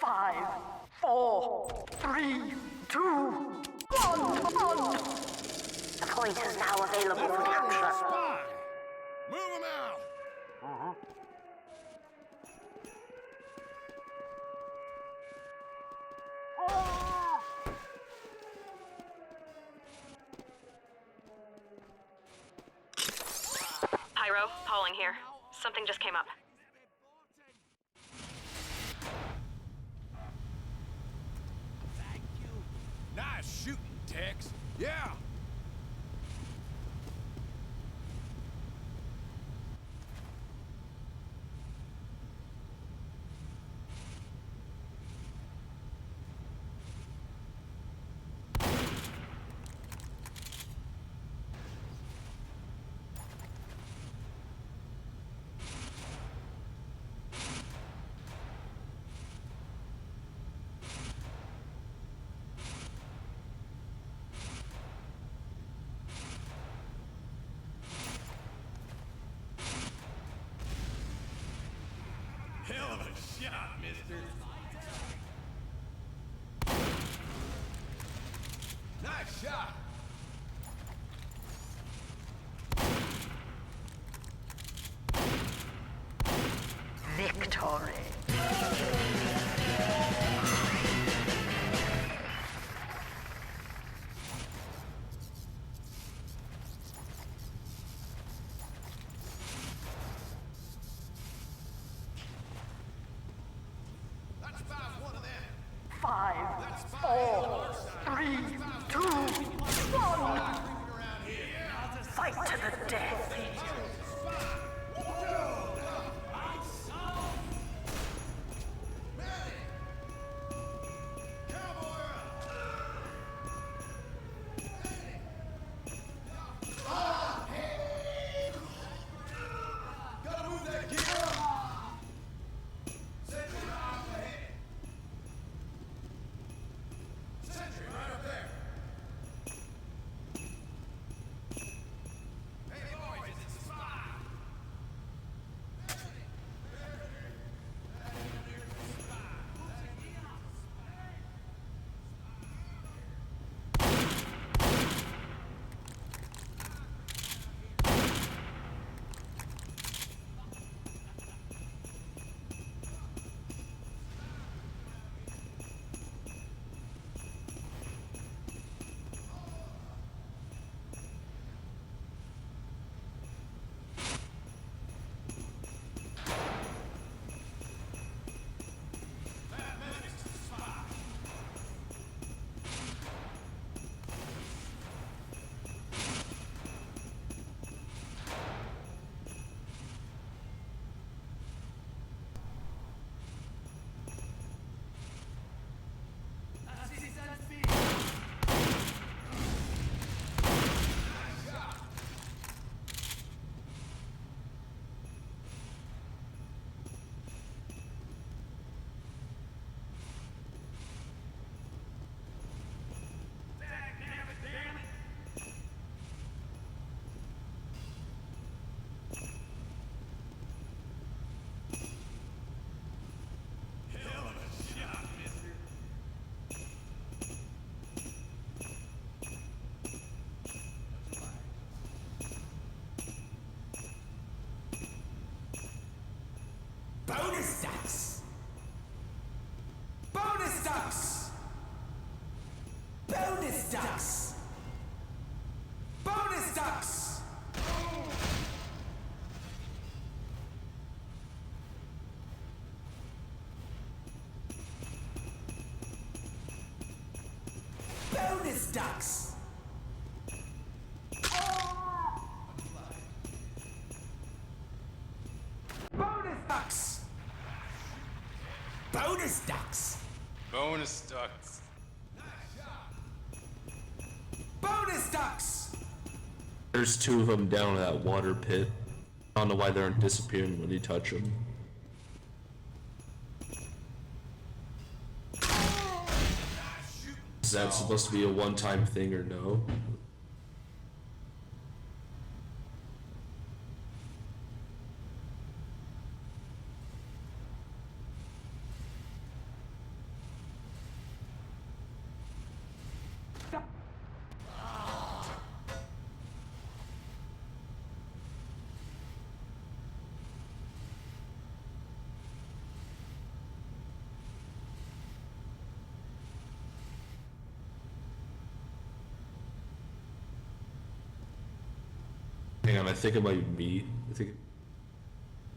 5, 4, 3, 2, 1. The point is now available for capture. Spy! Move him out! Pyro, Pauling here. Something just came up. Nice shooting, Tex. Yeah! Hell of a shot, mister. Nice shot. Victory. That's about one of them. 5, 4, 3, 2, 1. Fight to the death. Gotta move that gear. Sentry right up ahead. Sentry right up there. Hey boys, it's a spy. Hell of a shot, mister. Bonus ducks! Bonus ducks! Bonus ducks! Bonus ducks! Bonus ducks! Bonus ducks! Bonus ducks! Bonus ducks. Bonus ducks! There's 2 of them down in that water pit. I don't know why they aren't disappearing when you touch them. Is that supposed to be a one-time thing or no? on, I think it might be me. I think.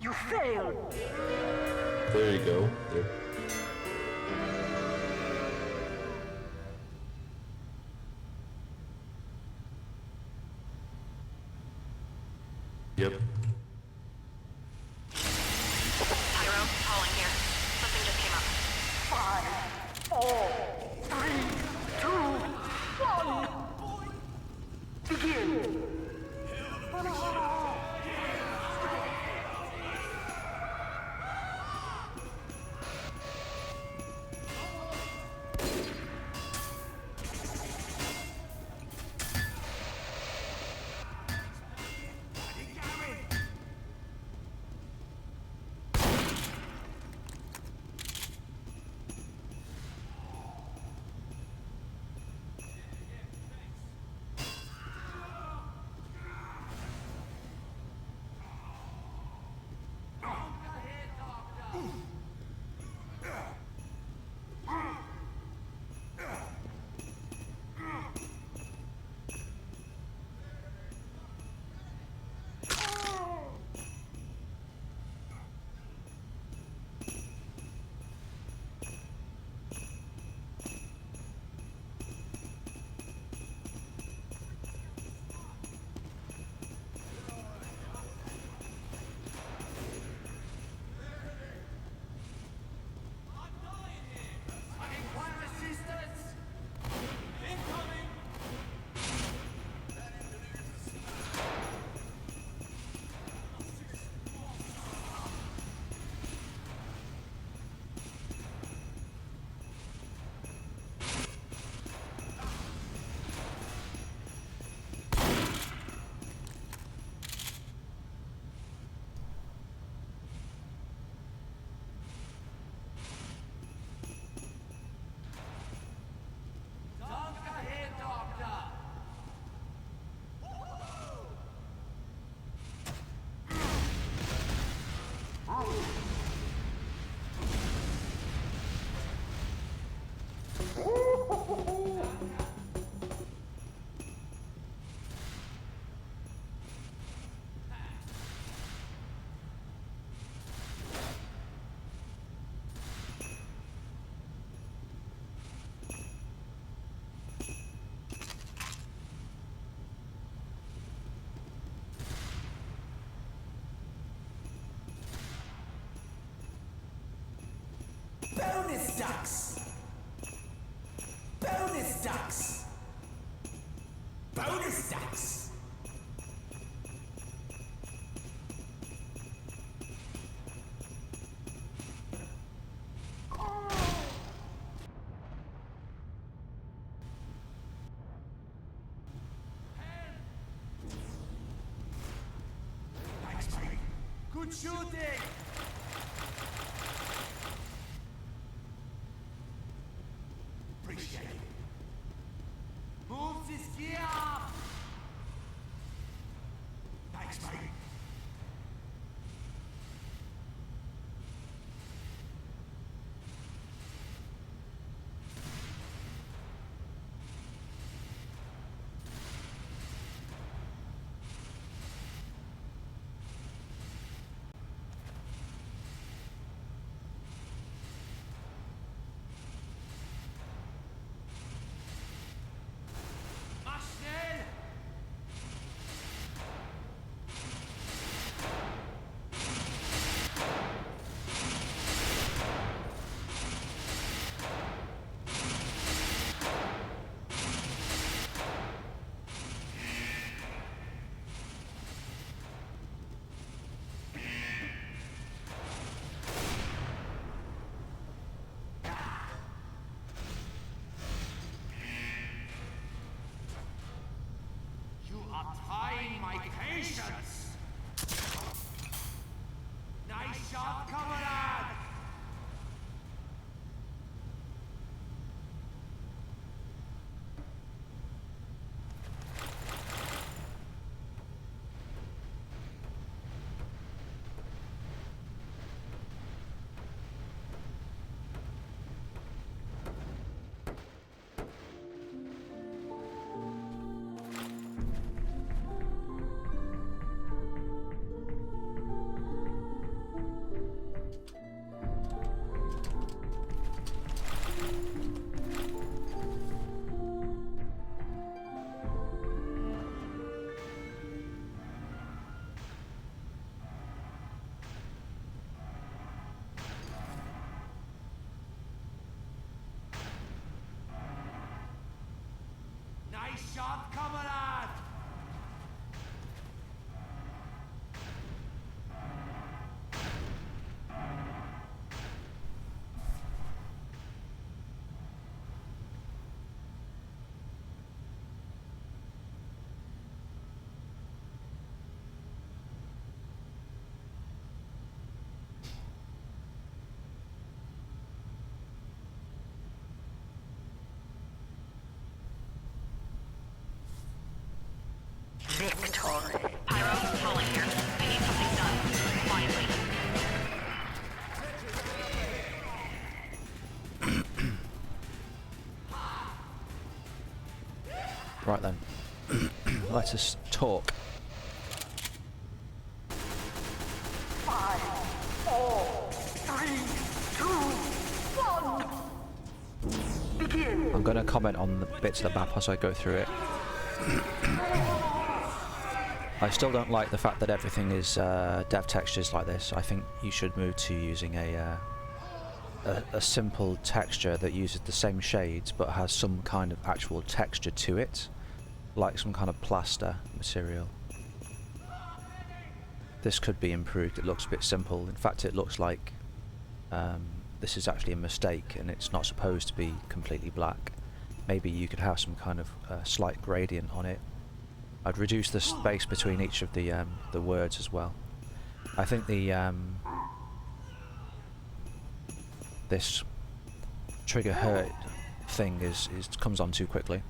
You failed. There you go. There. Yep. Pyro, calling here. Something just came up. 5, 4, 3, 2, 1. Begin. Bonus ducks! Bonus ducks! Bonus ducks! Thanks, mate. Good shooting! Appreciate it. Move this gear up! Thanks, mate. Mach schnell! You are trying my patience! Nice shot, comrade! shot coming on! Victory. Pyro, calling here. I need something done. Quietly. Right then. Let us talk. 5, 4, 3, 2, 1. Begin. I'm going to comment on the bits of the map as I go through it. I still don't like the fact that everything is dev textures like this. I think you should move to using a simple texture that uses the same shades but has some kind of actual texture to it, like some kind of plaster material. This could be improved. It looks a bit simple. In fact, it looks like this is actually a mistake and it's not supposed to be completely black. Maybe you could have some kind of slight gradient on it. I'd reduce the space between each of the words as well. I think the this trigger hurt thing is comes on too quickly.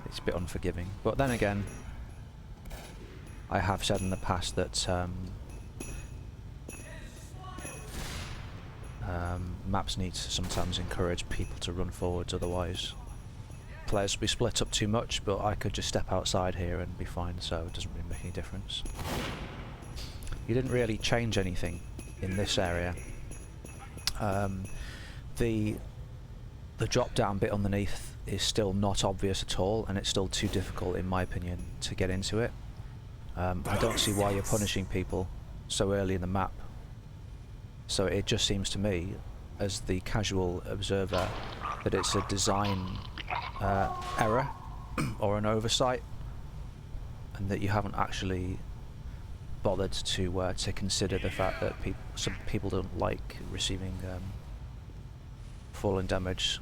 It's a bit unforgiving. But then again, I have said in the past that maps need to sometimes encourage people to run forwards, otherwise players will be split up too much, but I could just step outside here and be fine, so it doesn't really make any difference. You didn't really change anything in this area. The drop down bit underneath is still not obvious at all, and it's still too difficult in my opinion to get into it. I don't see why you're punishing people so early in the map. So it just seems to me, as the casual observer, that it's a design error or an oversight, and that you haven't actually bothered to consider the fact that some people don't like receiving falling damage.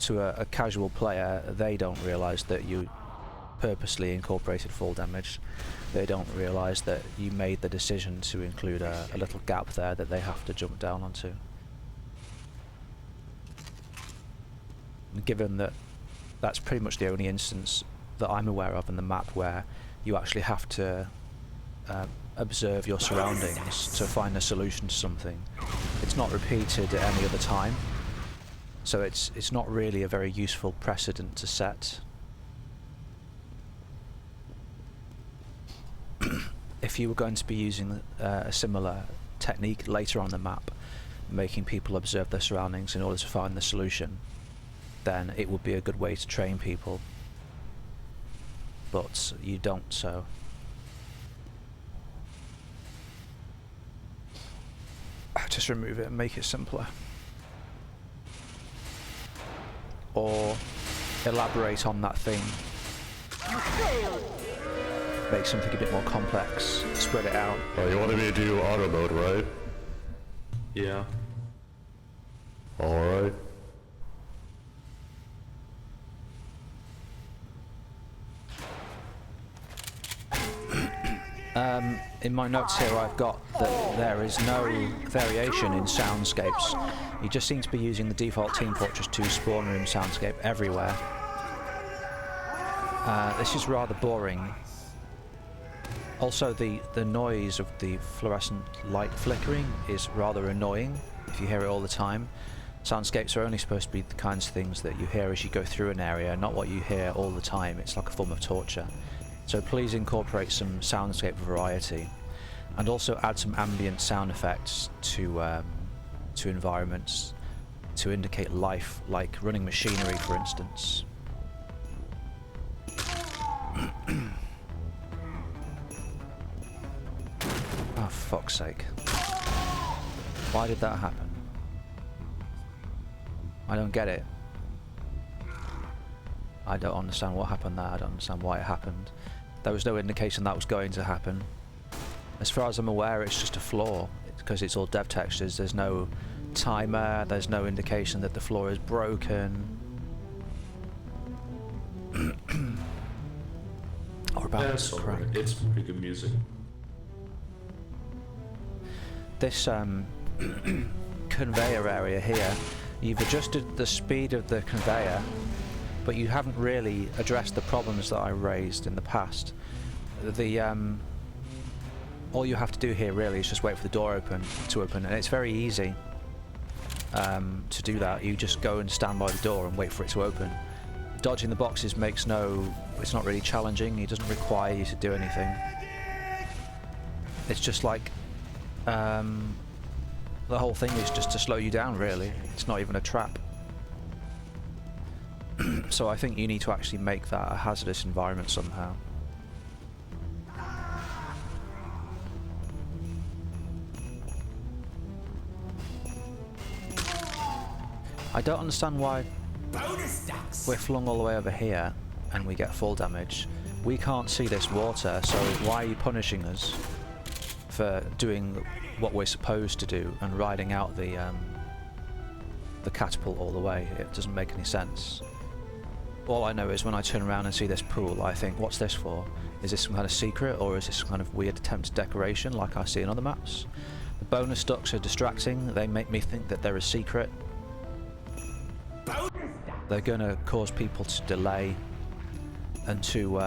To a casual player, they don't realise that you purposely incorporated fall damage. They don't realise that you made the decision to include a little gap there that they have to jump down onto. And given that that's pretty much the only instance that I'm aware of in the map where you actually have to observe your surroundings to find a solution to something, it's not repeated at any other time, so it's not really a very useful precedent to set. If you were going to be using a similar technique later on the map, making people observe their surroundings in order to find the solution, then it would be a good way to train people. But you don't, so just remove it and make it simpler. Or elaborate on that thing. Make something a bit more complex, spread it out. Oh, you wanted me to do auto mode, right? Yeah. Alright. In my notes here I've got that there is no variation in soundscapes. You just seem to be using the default Team Fortress 2 spawn room soundscape everywhere. This is rather boring. Also, the noise of the fluorescent light flickering is rather annoying if you hear it all the time. Soundscapes are only supposed to be the kinds of things that you hear as you go through an area, not what you hear all the time. It's like a form of torture. So please incorporate some soundscape variety, and also add some ambient sound effects to environments to indicate life, like running machinery, for instance. Oh, fuck's sake. Why did that happen? I don't get it. I don't understand what happened there. I don't understand why it happened. There was no indication that was going to happen. As far as I'm aware, it's just a flaw because it's all dev textures. There's no timer. There's no indication that the floor is broken. Or about Yeah, it's crack. alright. It's pretty good music. This conveyor area here, you've adjusted the speed of the conveyor, but you haven't really addressed the problems that I raised in the past. All you have to do here really is just wait for the door to open, and it's very easy to do that. You just go and stand by the door and wait for it to open. Dodging the boxes it's not really challenging. It doesn't require you to do anything. It's just like the whole thing is just to slow you down, really. It's not even a trap. So I think you need to actually make that a hazardous environment somehow. I don't understand why we're flung all the way over here and we get full damage. We can't see this water, so why are you punishing us for doing what we're supposed to do and riding out the catapult all the way? It doesn't make any sense. All I know is when I turn around and see this pool, I think, what's this for? Is this some kind of secret, or is this some kind of weird attempt at decoration like I see in other maps? The bonus ducts are distracting. They make me think that they're a secret. They're going to cause people to delay and to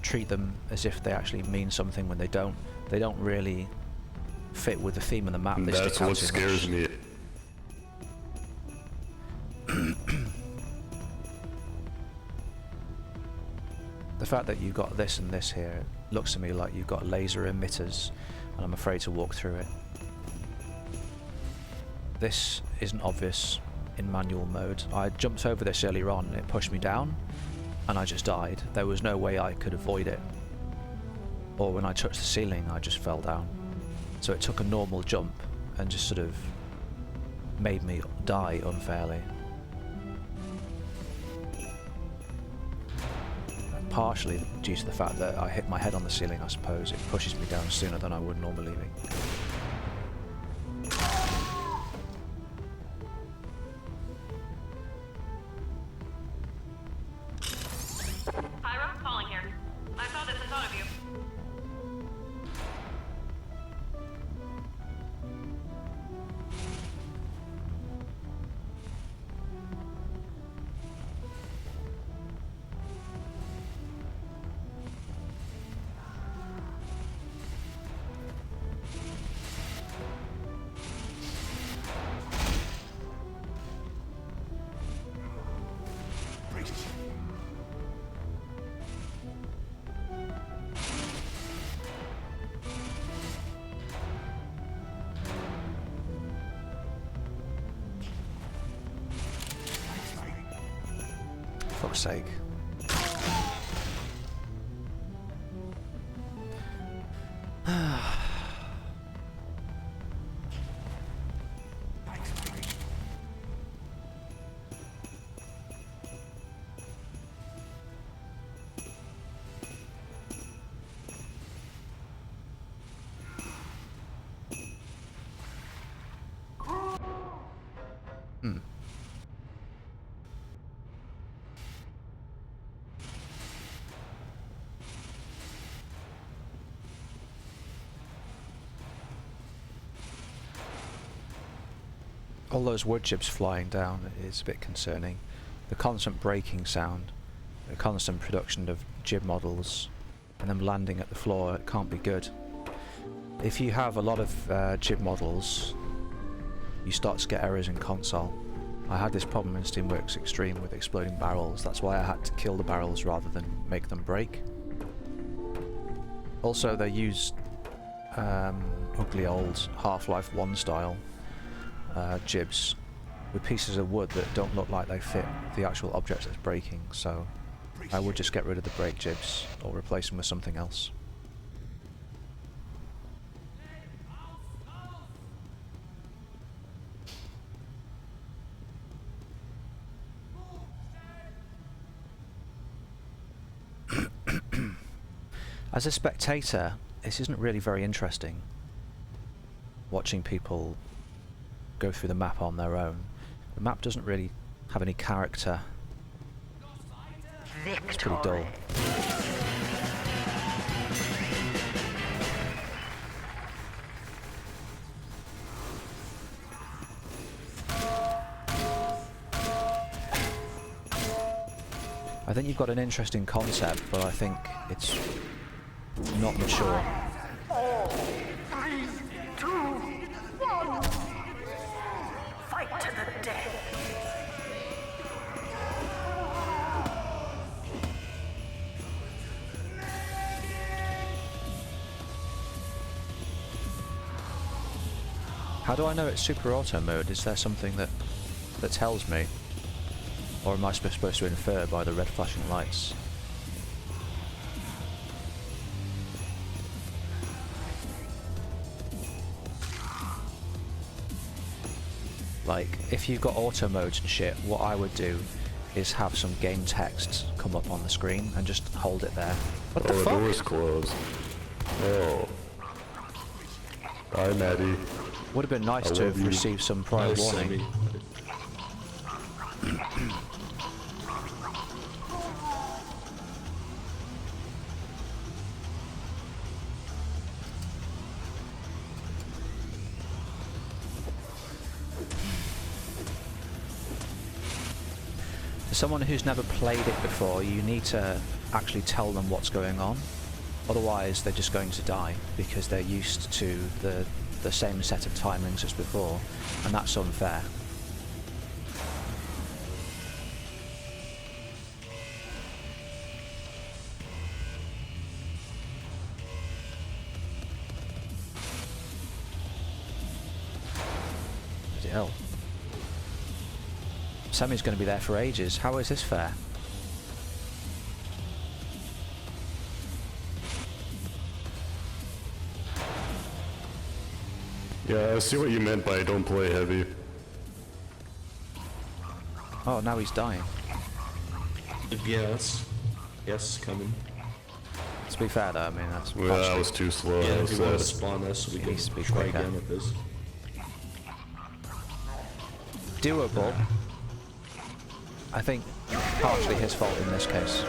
treat them as if they actually mean something when they don't. They don't really fit with the theme of the map. They That's stick out what too scares much. me. The fact that you've got this and this here looks to me like you've got laser emitters, and I'm afraid to walk through it. This isn't obvious in manual mode. I jumped over this earlier on and it pushed me down and I just died. There was no way I could avoid it. Or when I touched the ceiling I just fell down. So it took a normal jump and just sort of made me die unfairly. Partially due to the fact that I hit my head on the ceiling, I suppose. It pushes me down sooner than I would normally be. Pyro, calling here. I saw this and thought of you. For fuck's sake. All those wood chips flying down is a bit concerning. The constant breaking sound, the constant production of jib models, and them landing at the floor, it can't be good. If you have a lot of jib models, you start to get errors in console. I had this problem in Steamworks Extreme with exploding barrels. That's why I had to kill the barrels rather than make them break. Also, they use ugly old Half-Life 1 style jibs with pieces of wood that don't look like they fit the actual object that's breaking, so I would just get rid of the break jibs or replace them with something else. As a spectator, this isn't really very interesting. Watching people go through the map on their own. The map doesn't really have any character. It's pretty dull. I think you've got an interesting concept, but I think it's not mature. 3, 2, 1. Fight to the death. How do I know it's super auto mode? Is there something that tells me? Or am I supposed to infer by the red flashing lights? Like, if you've got auto modes and shit, what I would do is have some game text come up on the screen and just hold it there. What the Oh, the fuck? door's closed. Oh. Bye, Maddie. Would have been nice I to love have you. received some prior Nice, warning. Sammy. For someone who's never played it before, you need to actually tell them what's going on. Otherwise, they're just going to die because they're used to the same set of timings as before, and that's unfair. Bloody hell. Sammy's going to be there for ages. How is this fair? Yeah, I see what you meant by don't play heavy. Oh, now he's dying. Yes. Yes, coming. To be fair though, I mean, that's Well, that partially- was too slow. Yeah, that if you want to was spawn us, we It can needs to be try quicker. again with this. doable. I think partially his fault in this case.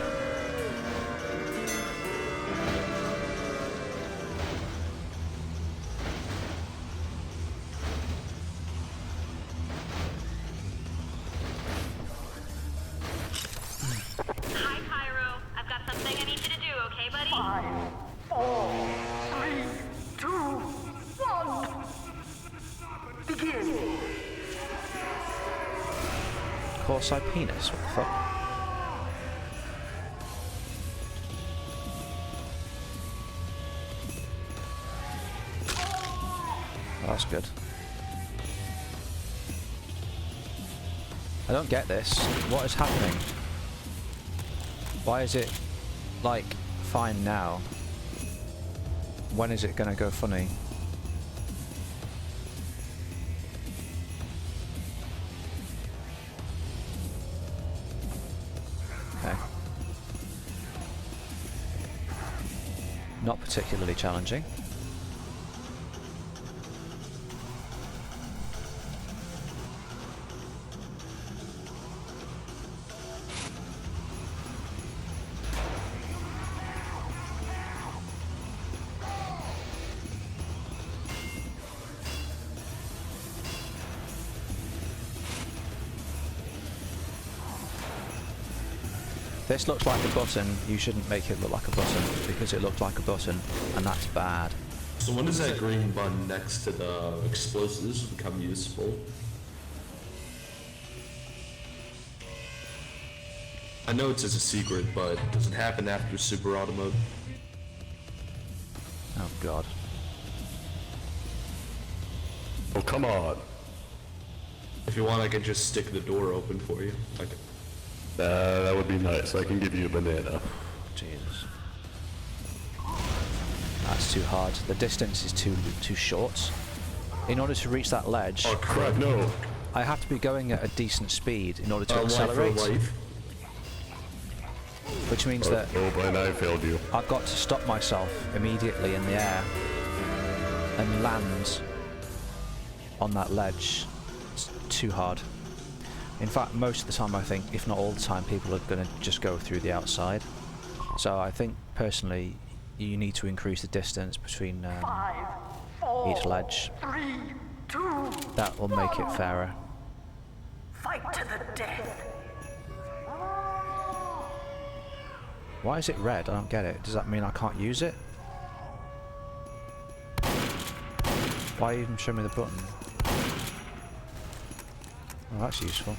Hi, Pyro. I've got something I need you to do, okay, buddy? 5, 4, 3, 2, 1. Begin. Corpsypas, what the fuck? Oh, that's good. I don't get this. What is happening? Why is it, like, fine now? When is it gonna go funny? Okay. Not particularly challenging. This looks like a button. You shouldn't make it look like a button because it looked like a button, and that's bad. So when does that green button next to the explosives become useful? I know it's as a secret, but does it happen after super auto mode? Oh god. Oh, come on. If you want, I can just stick the door open for you. I can... That would be nice. I can give you a banana. Jesus. That's too hard. The distance is too short. In order to reach that ledge, Oh Crap, no. I have to be going at a decent speed in order to Life for accelerate. life. which means that Oh, and I failed you. I've got to stop myself immediately in the air and land on that ledge. It's too hard. In fact, most of the time I think, if not all the time, people are going to just go through the outside. So I think, personally, you need to increase the distance between 5, 4, each ledge. 3, 2, That will make it fairer. fight to the death. Why is it red? I don't get it. Does that mean I can't use it? Why even show me the button? Oh, that's useful.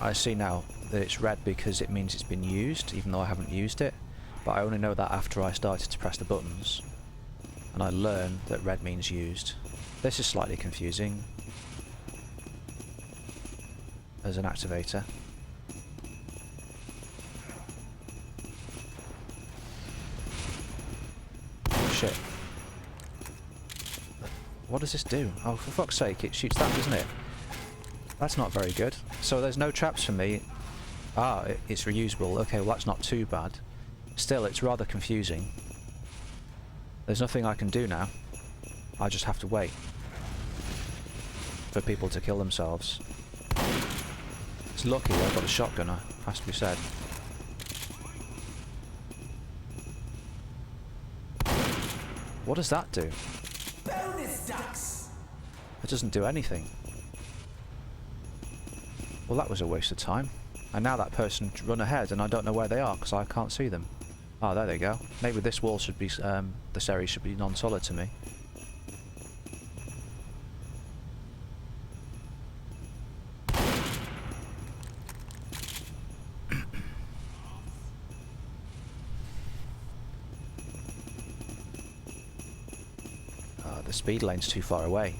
I see now that it's red because it means it's been used, even though I haven't used it. But I only know that after I started to press the buttons. And I learned that red means used. This is slightly confusing as an activator. Oh, shit. What does this do? Oh, for fuck's sake, it shoots that, doesn't it? That's not very good. So there's no traps for me. Ah, it's reusable. Okay, well that's not too bad. Still, it's rather confusing. There's nothing I can do now. I just have to wait for people to kill themselves. It's lucky I've got a shotgun, has to be said. What does that do? Bonus ducks. It doesn't do anything. Well, that was a waste of time. And now that person run ahead and I don't know where they are because I can't see them. Oh, there they go. Maybe this wall should be, this area should be non-solid to me. The speed lane's too far away.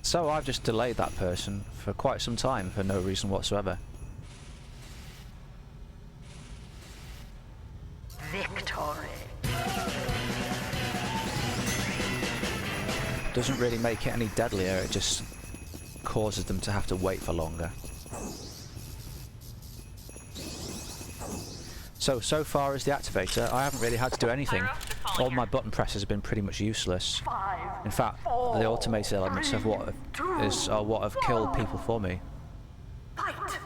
So I've just delayed that person for quite some time for no reason whatsoever. Victory. Doesn't really make it any deadlier, it just causes them to have to wait for longer. So far as the activator, I haven't really had to do anything. All my button presses have been pretty much useless. In fact, the automated elements of what have killed people for me. Fight.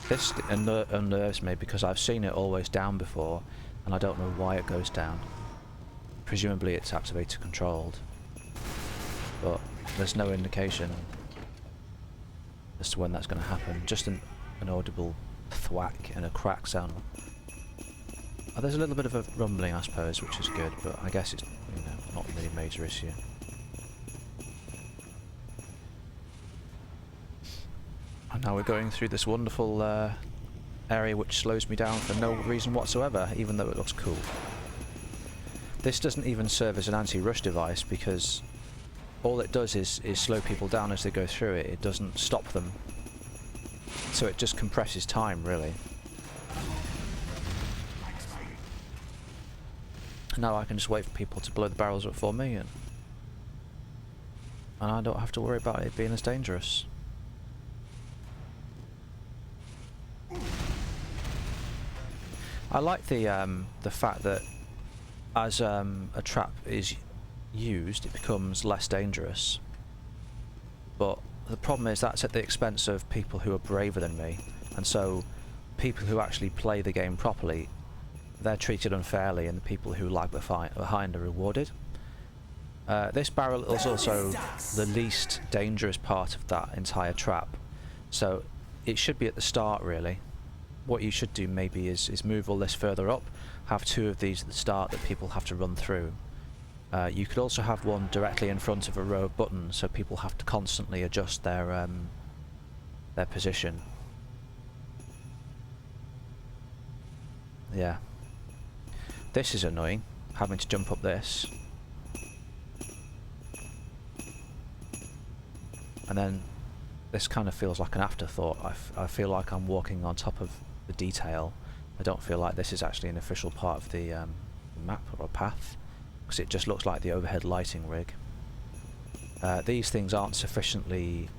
This unnerves me because I've seen it always down before, and I don't know why it goes down. Presumably it's activator controlled, but there's no indication as to when that's going to happen. Just an audible thwack and a crack sound. Oh, there's a little bit of a rumbling, I suppose, which is good, but I guess it's, you know, not really a major issue. And now we're going through this wonderful area which slows me down for no reason whatsoever, even though it looks cool. This doesn't even serve as an anti-rush device because all it does is slow people down as they go through it. It doesn't stop them. So it just compresses time, really. Now I can just wait for people to blow the barrels up for me, and I don't have to worry about it being as dangerous. I like the fact that as a trap is used, it becomes less dangerous. But the problem is that's at the expense of people who are braver than me, and so people who actually play the game properly, they're treated unfairly, and the people who lag behind are rewarded. This barrel is also the least dangerous part of that entire trap, so it should be at the start really. What you should do maybe is move all this further up, have 2 of these at the start that people have to run through. You could also have one directly in front of a row of buttons, so people have to constantly adjust their position. Yeah. This is annoying, having to jump up this. And then this kind of feels like an afterthought. I feel like I'm walking on top of the detail. I don't feel like this is actually an official part of the map or path, because it just looks like the overhead lighting rig. These things aren't sufficiently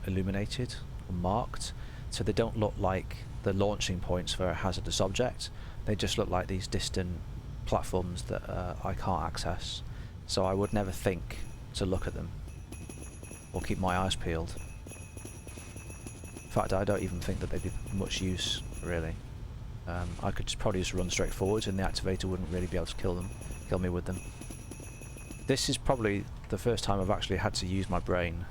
illuminated or marked, so they don't look like the launching points for a hazardous object. They just look like these distant platforms that I can't access, so I would never think to look at them or keep my eyes peeled. In fact, I don't even think that they'd be much use, really. I could probably just run straight forwards and the activator wouldn't really be able to kill me with them. This is probably the first time I've actually had to use my brain.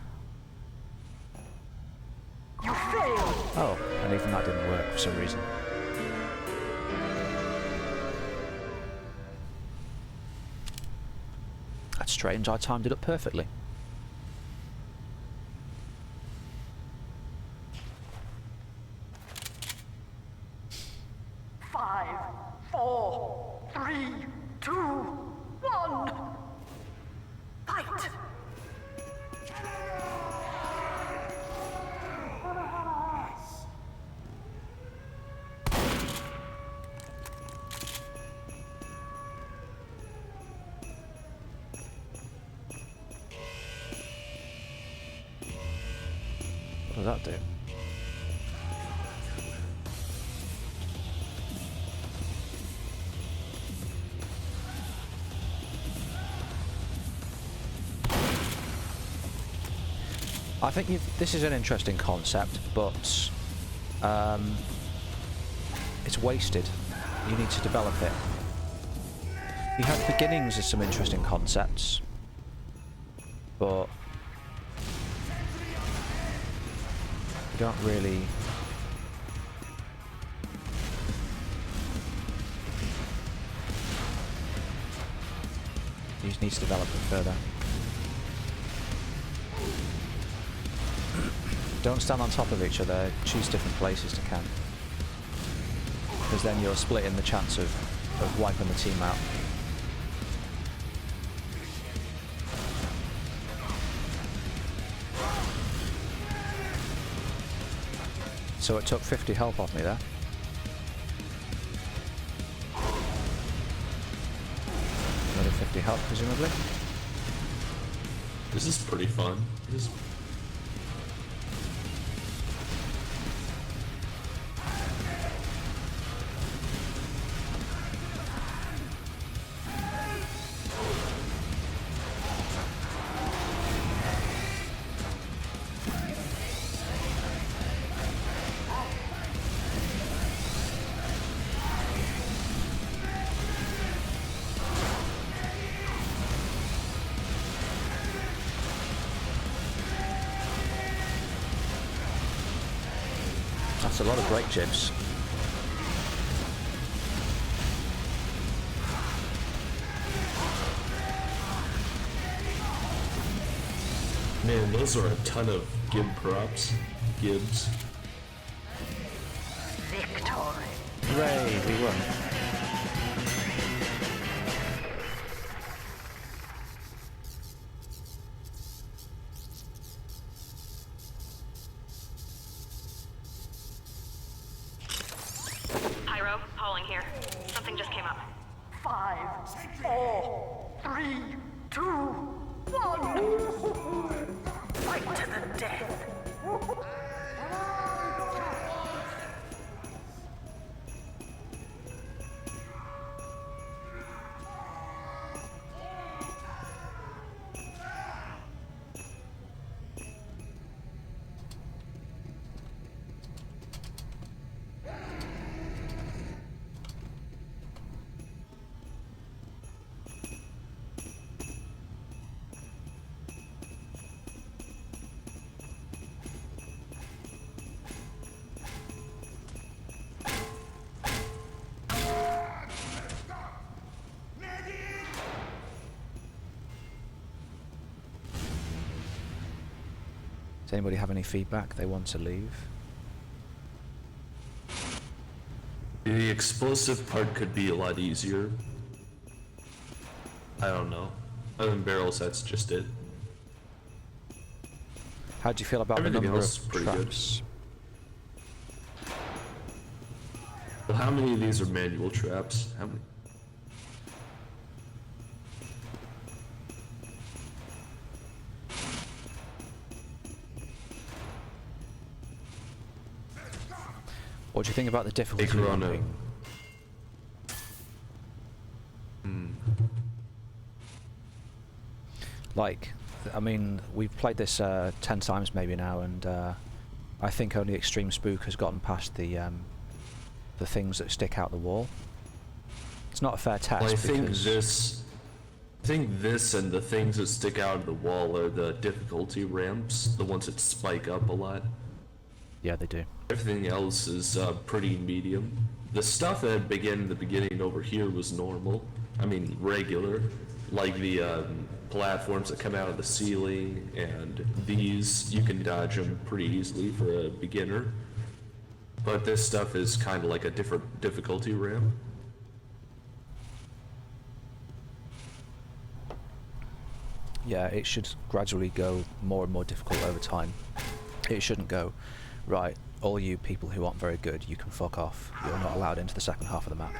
You failed! Oh, and even that didn't work for some reason. That's strange, I timed it up perfectly. Five, four, three, two, one. Fight! What does that do? I think this is an interesting concept, but it's wasted. You need to develop it. You have beginnings of some interesting concepts, but you don't really... You just need to develop it further. Don't stand on top of each other, choose different places to camp, because then you're splitting the chance of wiping the team out. So it took 50 health off me there. Another 50 health presumably. This is pretty fun. This is That's a lot of brake jibs. Man, those are a ton of gib props. Gibs. Victory. Hooray, we won. Pyro, Pauling here. Something just came up. 5, 4, 3, 2, 1. Fight to the death. Does anybody have any feedback they want to leave? The explosive part could be a lot easier. I don't know. Other than barrels, that's just it. How do you feel about Everything the number else is of pretty traps? Well, how many of these are manual traps? How many? What do you think about the difficulty? Hey, Corona. ramping? Like, I mean, we've played this 10 times maybe now, and I think only Extreme Spook has gotten past the things that stick out the wall. It's not a fair test. Well, I think because this and the things that stick out of the wall are the difficulty ramps, the ones that spike up a lot. yeah, they do. Everything else is pretty medium. The stuff that began in the beginning over here was normal. I mean, regular. Like the platforms that come out of the ceiling, and these, you can dodge them pretty easily for a beginner. But this stuff is kind of like a different difficulty ramp. Yeah, it should gradually go more and more difficult over time. It shouldn't go, right, all you people who aren't very good, you can fuck off. You're not allowed into the second half of the map.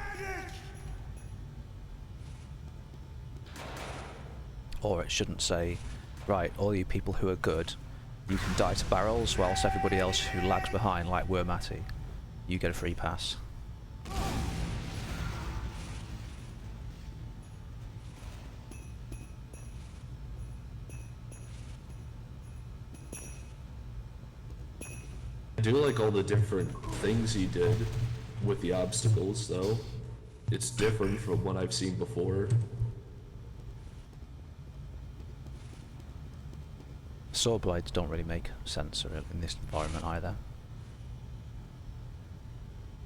Or it shouldn't say, right, all you people who are good, you can die to barrels, whilst everybody else who lags behind, like we're Matty, you get a free pass. I do like all the different things he did with the obstacles, though. It's different from what I've seen before. Saw blades don't really make sense in this environment either.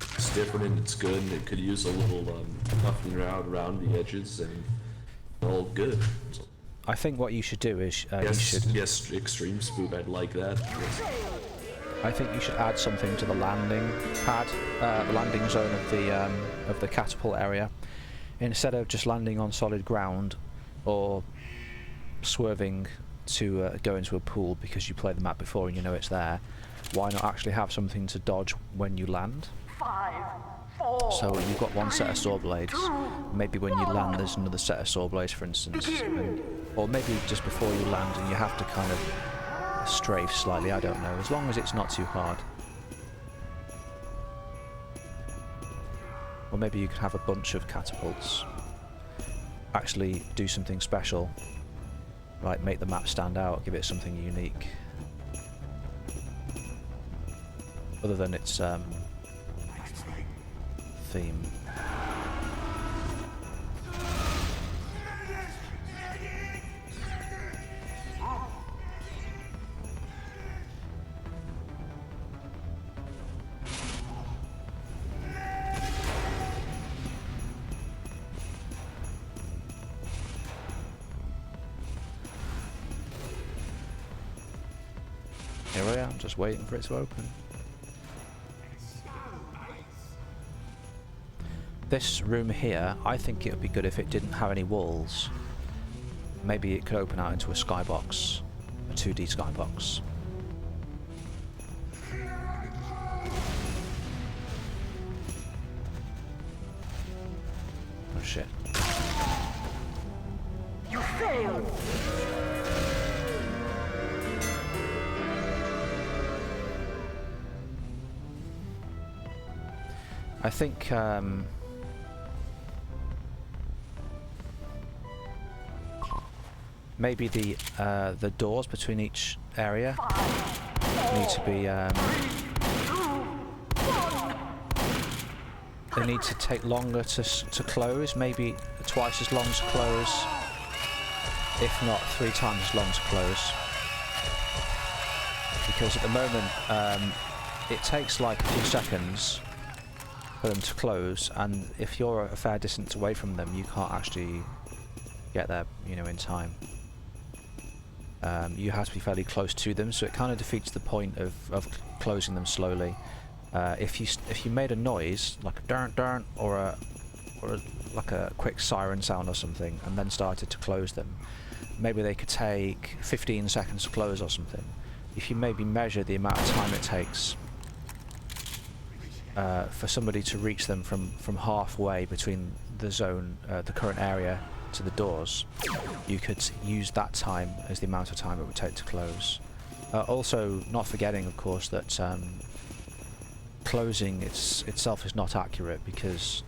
It's different and it's good, and it could use a little buffing around the edges, and all good. So, I think what you should do is yes, Extreme Spook, I'd like that. Yes. I think you should add something to the landing pad, the landing zone of the catapult area. Instead of just landing on solid ground or swerving to go into a pool because you played the map before and you know it's there, why not actually have something to dodge when you land? 5, 4. So you've got one set of saw blades. Maybe when you land, there's another set of saw blades, for instance, or maybe just before you land, and you have to kind of strafe slightly. I don't know. As long as it's not too hard. Or maybe you could have a bunch of catapults. Actually, do something special. Right, make the map stand out. Give it something unique. Other than its theme. Here I am, just waiting for it to open. This room here, I think it would be good if it didn't have any walls. Maybe it could open out into a skybox, a 2D skybox. Oh shit. You failed. I think maybe the doors between each area need to be they need to take longer to close, maybe twice as long to close, if not 3 times as long to close, because at the moment it takes like a few seconds for them to close, and if you're a fair distance away from them, you can't actually get there, you know, in time. you have to be fairly close to them, so it kind of defeats the point of closing them slowly. If you made a noise like a dun or like a quick siren sound or something, and then started to close them, maybe they could take 15 seconds to close or something. If you maybe measure the amount of time it takes for somebody to reach them from halfway between the zone, the current area, to the doors, you could use that time as the amount of time it would take to close. Also, not forgetting, of course, that closing itself is not accurate, because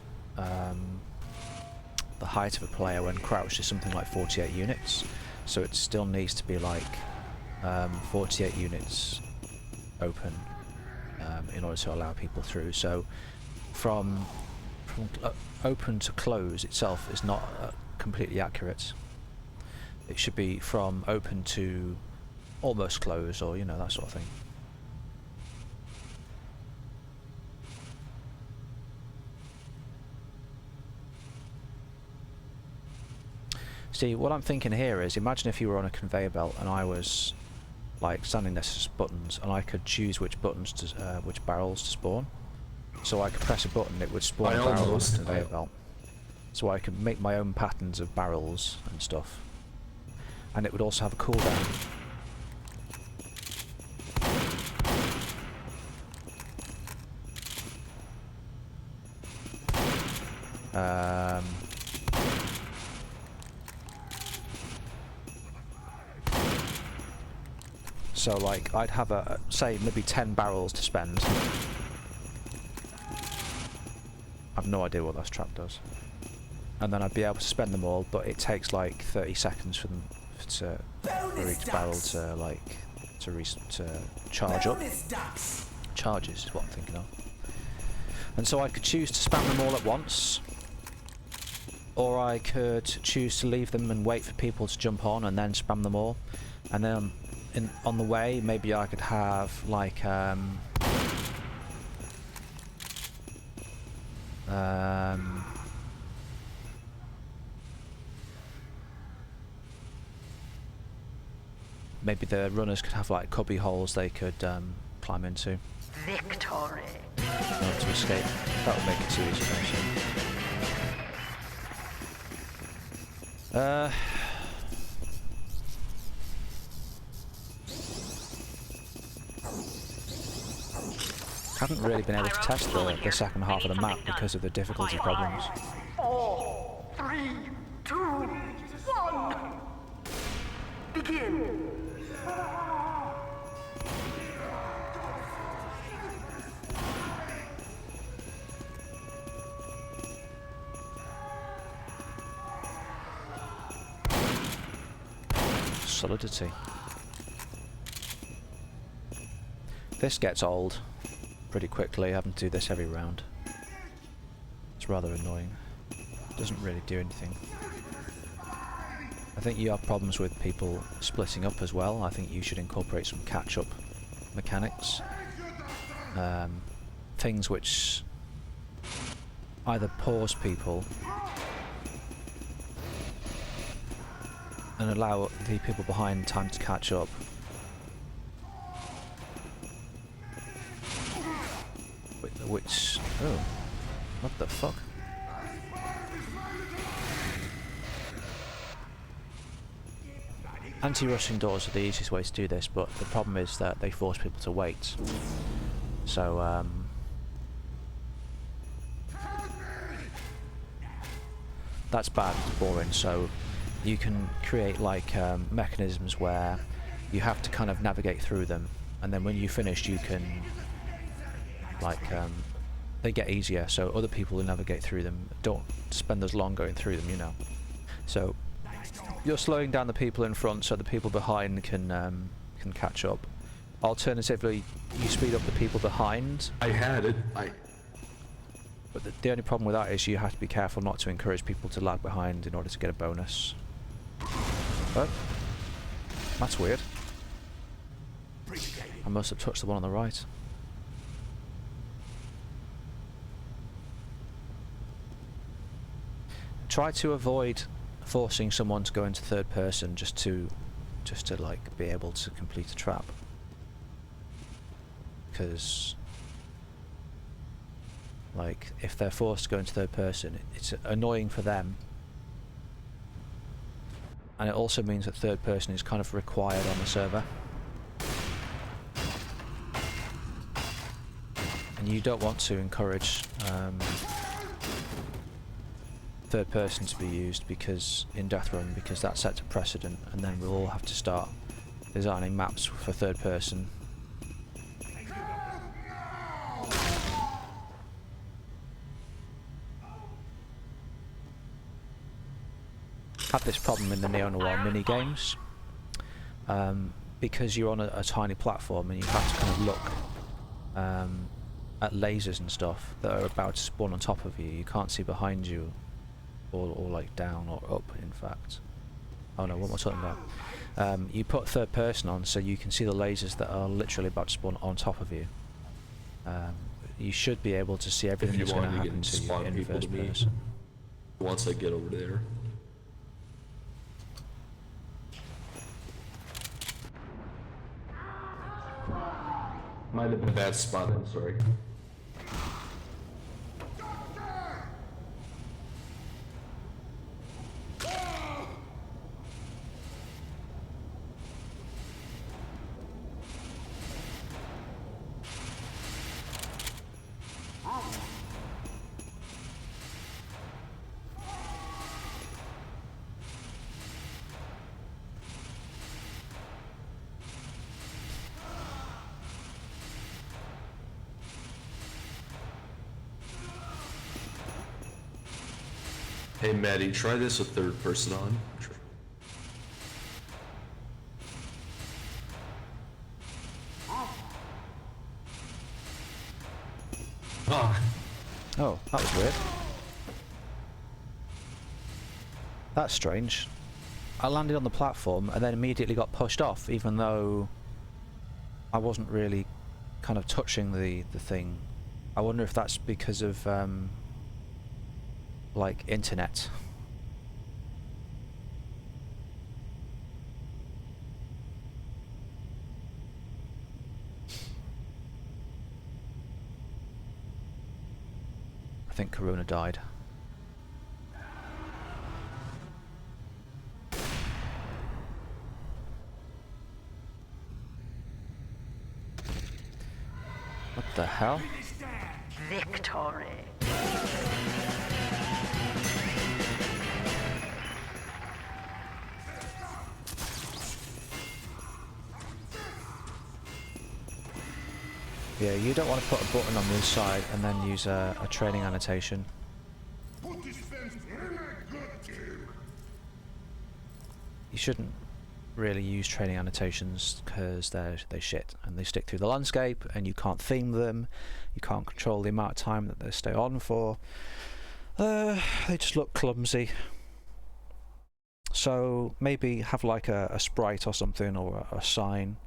the height of a player when crouched is something like 48 units, so it still needs to be like 48 units open in order to allow people through. So from open to close itself is not completely accurate. It should be from open to almost close, or that sort of thing. See, what I'm thinking here is, imagine if you were on a conveyor belt and I was like standing next to buttons, and I could choose which buttons to, which barrels to spawn. So I could press a button, it would spawn a barrel on the conveyor belt. So I could make my own patterns of barrels and stuff. And it would also have a cooldown. So like, I'd have say maybe 10 barrels to spend. I've no idea what that trap does. And then I'd be able to spend them all, but it takes like 30 seconds for each barrel to charge up. Charges is what I'm thinking of. And so I could choose to spam them all at once, or I could choose to leave them and wait for people to jump on and then spam them all. And then on the way, maybe I could have like maybe the runners could have like cubby holes they could climb into. Victory. In order to escape. That would make it too easy, don't you? Haven't really been able to test the second half of the map because of the difficulty problems. 4, 3, 2, 1. Begin. Solidity. This gets old pretty quickly, having to do this every round. It's rather annoying. Doesn't really do anything. I think you have problems with people splitting up as well. I think you should incorporate some catch-up mechanics. Things which either pause people and allow the people behind time to catch up, which... oh, what the fuck? Anti-rushing doors are the easiest way to do this, but the problem is that they force people to wait. So, that's bad, it's boring. So you can create like mechanisms where you have to kind of navigate through them, and then when you finish you can like they get easier, so other people who navigate through them don't spend as long going through them, So you're slowing down the people in front so the people behind can catch up. Alternatively, you speed up the people behind. I had it. But the only problem with that is you have to be careful not to encourage people to lag behind in order to get a bonus. Oh, that's weird. I must have touched the one on the right. Try to avoid forcing someone to go into third person just to just to like be able to complete a trap. Because like if they're forced to go into third person, it's annoying for them, and it also means that third person is kind of required on the server. And you don't want to encourage third person to be used because in Deathrun, because that sets a precedent, and then we'll all have to start designing maps for third person. Had this problem in the Neo-Noir mini games because you're on a tiny platform and you have to kind of look at lasers and stuff that are about to spawn on top of you. You can't see behind you, or like down or up, in fact. Oh no, what am I talking about? You put third person on so you can see the lasers that are literally about to spawn on top of you. You should be able to see everything that's going to happen to you in first person. Once I get over there. Might have been a bad spot, I'm sorry. Hey Maddie, try this with third person on. Ah. Oh, that was weird. That's strange. I landed on the platform and then immediately got pushed off, even though I wasn't really kind of touching the thing. I wonder if that's because of like internet. I think Corona died. What the hell? Victory. Yeah, you don't want to put a button on the side and then use a training annotation. You shouldn't really use training annotations because they shit and they stick through the landscape and you can't theme them, you can't control the amount of time that they stay on for. They just look clumsy. So maybe have like a sprite or something, or a sign.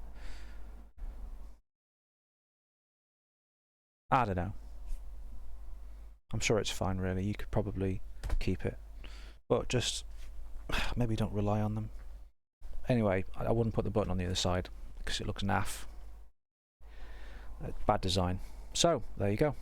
I don't know. I'm sure it's fine really, you could probably keep it. But just maybe don't rely on them. Anyway, I wouldn't put the button on the other side because it looks naff. Bad design. So, there you go.